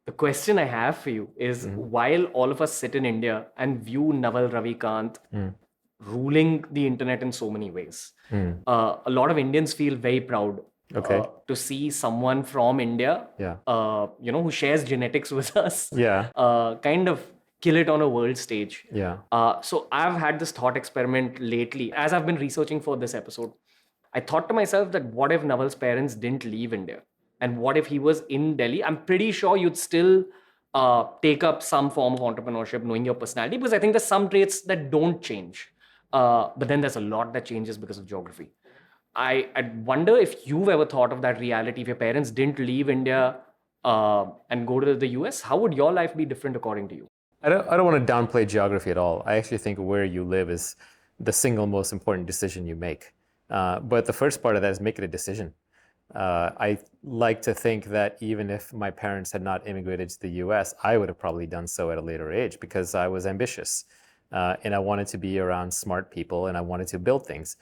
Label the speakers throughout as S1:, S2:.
S1: The question I have for you is, while all of us sit in India and view Naval Ravikant ruling the internet in so many ways, a lot of Indians feel very proud to see someone from India, who shares genetics with us, kind of kill it on a world stage. So I've had this thought experiment lately. As I've been researching for this episode, I thought to myself that what if Naval's parents didn't leave India? And what if he was in Delhi? I'm pretty sure you'd still take up some form of entrepreneurship, knowing your personality, because I think there's some traits that don't change. But then there's a lot that changes because of geography. I wonder if you've ever thought of that reality. If your parents didn't leave India and go to the US, how would your life be different according to you?
S2: I don't want to downplay geography at all. I actually think where you live is the single most important decision you make. But the first part of that is make it a decision. I like to think that even if my parents had not immigrated to the US, I would have probably done so at a later age because I was ambitious. And I wanted to be around smart people and I wanted to build things.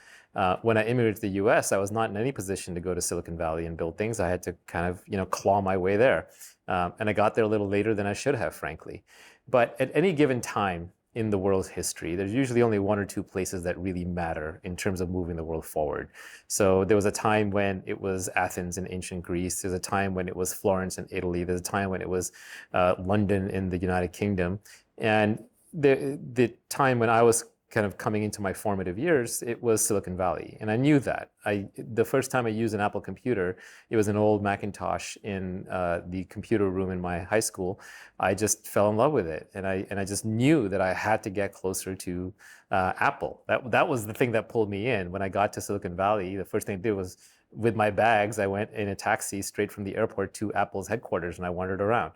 S2: When I immigrated to the US, I was not in any position to go to Silicon Valley and build things. I had to kind of, claw my way there. And I got there a little later than I should have, frankly. But at any given time in the world's history, there's usually only one or two places that really matter in terms of moving the world forward. So there was a time when it was Athens in ancient Greece. There's a time when it was Florence in Italy. There's a time when it was London in the United Kingdom. And the time when I was kind of coming into my formative years, it was Silicon Valley. And I knew that. The first time I used an Apple computer, it was an old Macintosh in the computer room in my high school. I just fell in love with it. And I just knew that I had to get closer to Apple. That was the thing that pulled me in. When I got to Silicon Valley, the first thing I did was, with my bags, I went in a taxi straight from the airport to Apple's headquarters and I wandered around.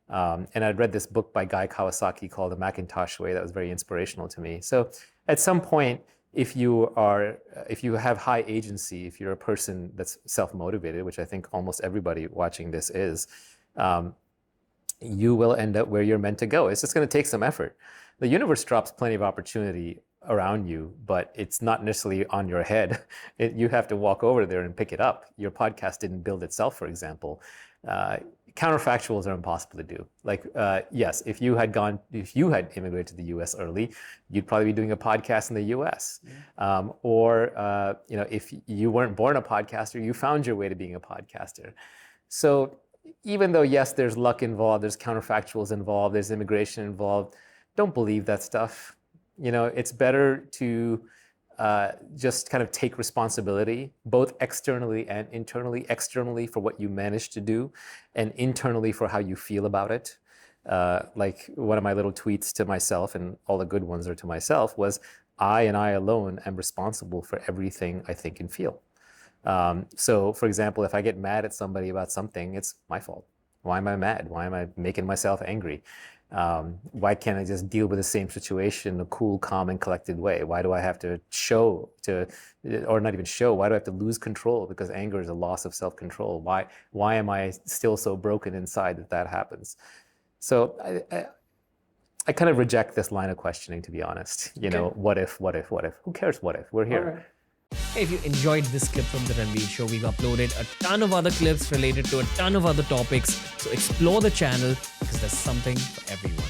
S2: And I'd read this book by Guy Kawasaki called The Macintosh Way that was very inspirational to me. So at some point, if you have high agency, if you're a person that's self-motivated, which I think almost everybody watching this is, you will end up where you're meant to go. It's just going to take some effort. The universe drops plenty of opportunity around you, but it's not necessarily on your head. You have to walk over there and pick it up. Your podcast didn't build itself, for example. Counterfactuals are impossible to do. Like, yes, if you had immigrated to the US early, you'd probably be doing a podcast in the US. If you weren't born a podcaster, you found your way to being a podcaster. So even though, yes, there's luck involved, there's counterfactuals involved, there's immigration involved, don't believe that stuff. It's better to just kind of take responsibility, both externally and internally. Externally for what you managed to do, and internally for how you feel about it. Like one of my little tweets to myself, and all the good ones are to myself, was, I and I alone am responsible for everything I think and feel. So for example, if I get mad at somebody about something, it's my fault. Why am I mad? Why am I making myself angry? Why can't I just deal with the same situation in a cool, calm, and collected way? Why do I have to why do I have to lose control? Because anger is a loss of self-control. Why am I still so broken inside that happens? So I kind of reject this line of questioning, to be honest. What if? Who cares what if? We're here.
S3: Hey, if you enjoyed this clip from the Ranveer Show, we've uploaded a ton of other clips related to a ton of other topics. So explore the channel because there's something for everyone.